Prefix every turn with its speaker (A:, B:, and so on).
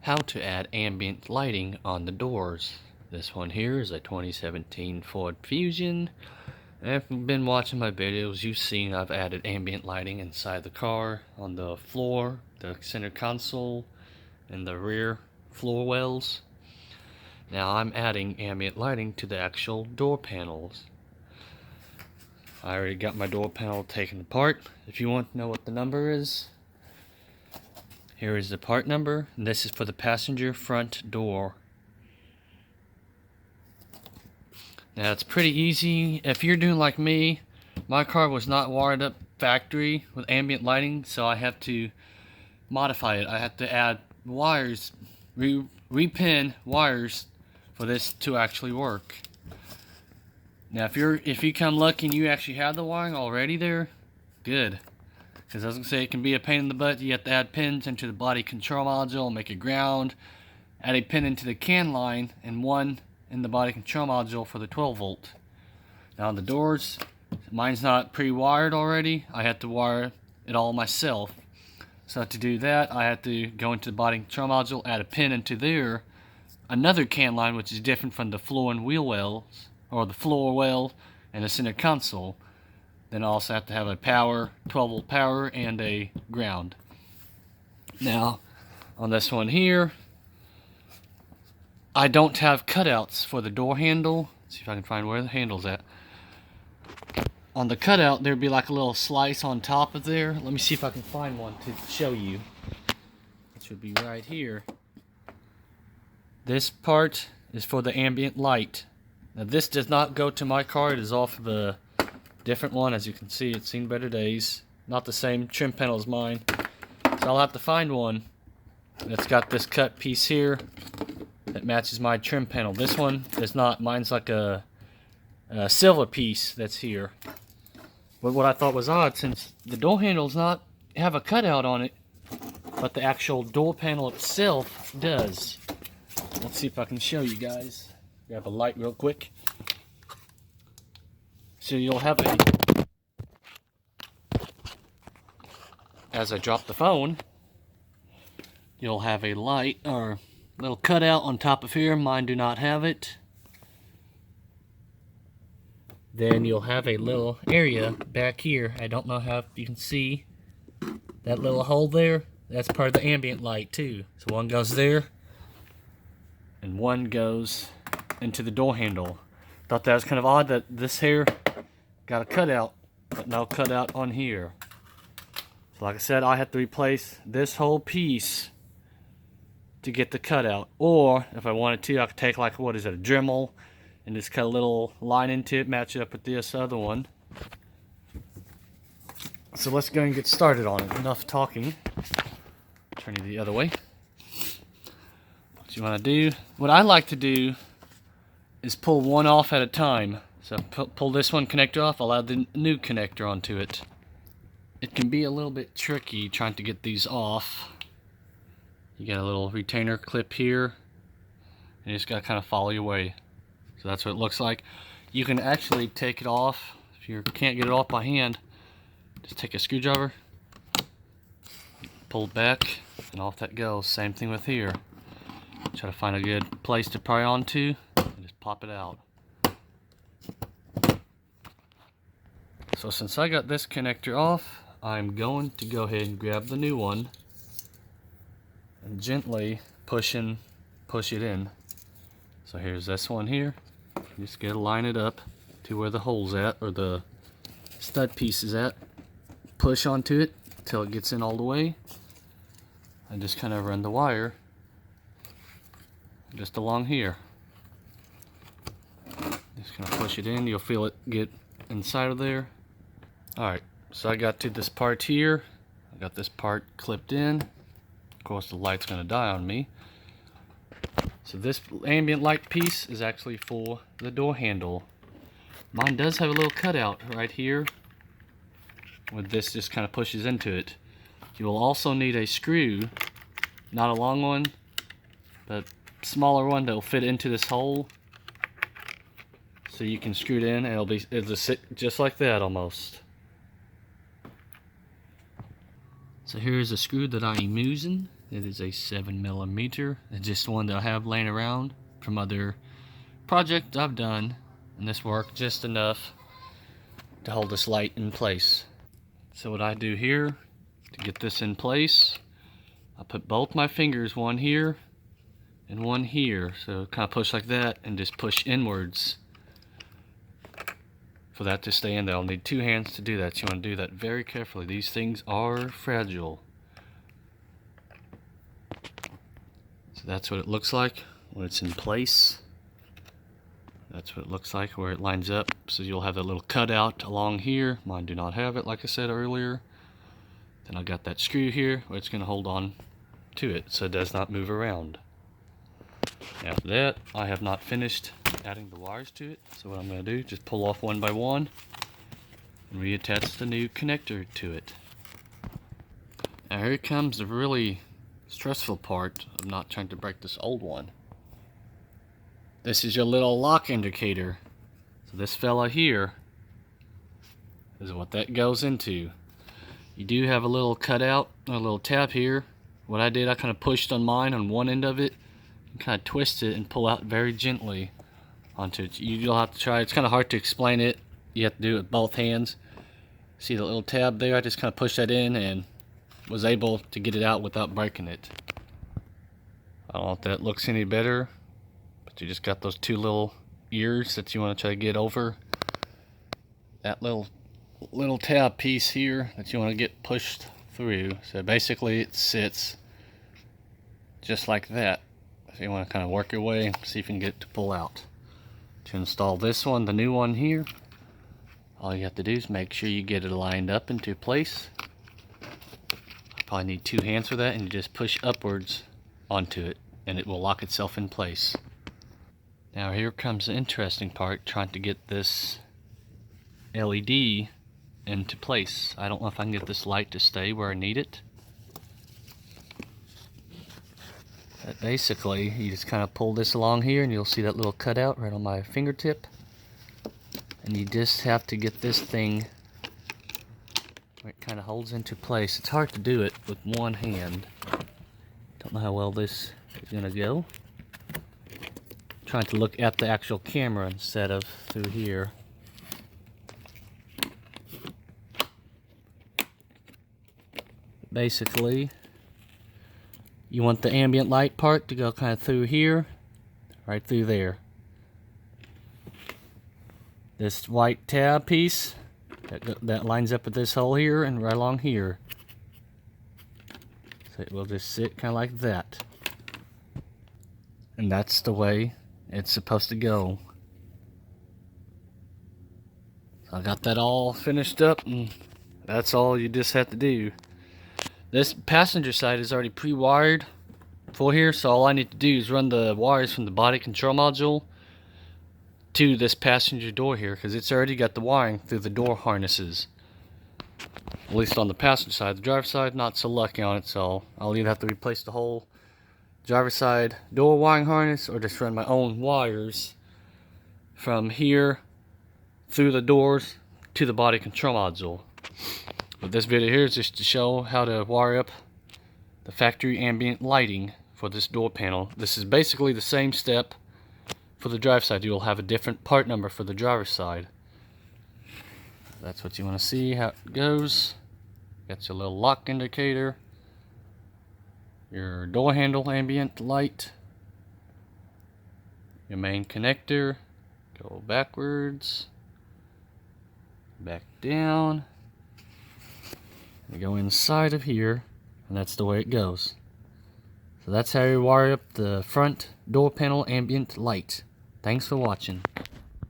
A: How to add ambient lighting on the doors. This one here is a 2017 Ford Fusion. If you've been watching my videos, you've seen I've added ambient lighting inside the car, on the floor, the center console, and the rear floor wells. Now I'm adding ambient lighting to the actual door panels. I already got my door panel taken apart. If you want to know what the number is, here is the part number. And this is for the passenger front door. Now it's pretty easy. If you're doing like me, my car was not wired up factory with ambient lighting, so I have to modify it. I have to add wires, repin wires for this to actually work. Now if you come lucky and you actually have the wiring already there, good. Because I was going to say, it can be a pain in the butt. You have to add pins into the body control module, make it ground, add a pin into the can line, and one in the body control module for the 12 volt. Now on the doors, mine's not pre-wired already. I had to wire it all myself. So to do that, I had to go into the body control module, add a pin into there, another can line which is different from the floor and wheel wells, or the floor well and the center console. Then I also have to have a power, 12 volt power, and a ground. Now, on this one here, I don't have cutouts for the door handle. Let's see if I can find where the handle's at. On the cutout, there'd be like a little slice on top of there. Let me see if I can find one to show you. It should be right here. This part is for the ambient light. Now this does not go to my car. It is off of the different one. As you can see, it's seen better days. Not the same trim panel as mine. So I'll have to find one that's got this cut piece here that matches my trim panel. This one is not. Mine's like a silver piece that's here. But what I thought was odd, since the door handles not have a cutout on it, but the actual door panel itself does. Let's see if I can show you guys. Grab a light real quick. So you'll have a, as I drop the phone, you'll have a light or little cutout on top of here. Mine do not have it. Then you'll have a little area back here. I don't know how you can see that little hole there. That's part of the ambient light too. So one goes there, and one goes into the door handle. Thought that was kind of odd that this here got a cutout, but no cutout on here. So like I said, I have to replace this whole piece to get the cutout. Or if I wanted to, I could take like, what is it, a Dremel, and just cut a little line into it, match it up with this other one. So let's go and get started on it. Enough talking. Turn you the other way. What you want to do, what I like to do is pull one off at a time. So pull this one connector off, I'll add the new connector onto it. It can be a little bit tricky trying to get these off. You got a little retainer clip here, and you just got to kind of follow your way. So that's what it looks like. You can actually take it off. If you can't get it off by hand, just take a screwdriver, pull it back, and off that goes. Same thing with here. Try to find a good place to pry onto, and just pop it out. So since I got this connector off, I'm going to go ahead and grab the new one and gently push it in. So here's this one here. Just gotta line it up to where the hole's at, or the stud piece is at. Push onto it until it gets in all the way, and just kind of run the wire just along here. Just gonna push it in. You'll feel it get inside of there. Alright, so I got to this part here. I got this part clipped in. Of course the light's going to die on me. So this ambient light piece is actually for the door handle. Mine does have a little cutout right here, where this just kind of pushes into it. You will also need a screw, not a long one, but a smaller one that will fit into this hole. So you can screw it in, and it'll just sit just like that almost. So here's a screw that I'm using. It is a 7mm. It's just one that I have laying around from other projects I've done, and this worked just enough to hold this light in place. So what I do here to get this in place, I put both my fingers, one here and one here, so kind of push like that and just push inwards for that to stay in there. I'll need 2 hands to do that, so you want to do that very carefully. These things are fragile. So that's what it looks like when it's in place. That's what it looks like where it lines up. So you'll have that little cutout along here. Mine do not have it, like I said earlier. Then I got that screw here where it's going to hold on to it so it does not move around. After that, I have not finished adding the wires to it. So what I'm going to do, just pull off one by one and reattach the new connector to it. Now here comes the really stressful part of not trying to break this old one. This is your little lock indicator. So this fella here is what that goes into. You do have a little cutout, a little tab here. What I did, I kind of pushed on mine on one end of it and kind of twist it and pull out very gently onto it. You'll have to try. It's kind of hard to explain it. You have to do it with both hands. See the little tab there? I just kind of pushed that in and was able to get it out without breaking it. I don't know if that looks any better, but you just got those 2 little ears that you want to try to get over. That little tab piece here that you want to get pushed through. So basically it sits just like that. So you want to kind of work your way, see if you can get it to pull out. To install this one, the new one here, all you have to do is make sure you get it lined up into place. Probably need 2 hands for that, and you just push upwards onto it and it will lock itself in place. Now here comes the interesting part, trying to get this LED into place. I don't know if I can get this light to stay where I need it. But basically you just kind of pull this along here and you'll see that little cutout right on my fingertip, and you just have to get this thing where it kind of holds into place. It's hard to do it with one hand. Don't know how well this is gonna go. Trying to look at the actual camera instead of through here. Basically, you want the ambient light part to go kind of through here, right through there. This white tab piece that lines up with this hole here and right along here. So it will just sit kind of like that. And that's the way it's supposed to go. So I got that all finished up, and that's all you just have to do. This passenger side is already pre-wired for here, so all I need to do is run the wires from the body control module to this passenger door here, because it's already got the wiring through the door harnesses. At least on the passenger side. The driver's side, not so lucky on it, so I'll either have to replace the whole driver's side door wiring harness or just run my own wires from here through the doors to the body control module. But this video here is just to show how to wire up the factory ambient lighting for this door panel. This is basically the same step for the driver's side. You will have a different part number for the driver's side. That's what you want to see, how it goes. Got your little lock indicator, your door handle ambient light, your main connector. Go backwards, back down. You go inside of here, and that's the way it goes. So that's how you wire up the front door panel ambient light. Thanks for watching.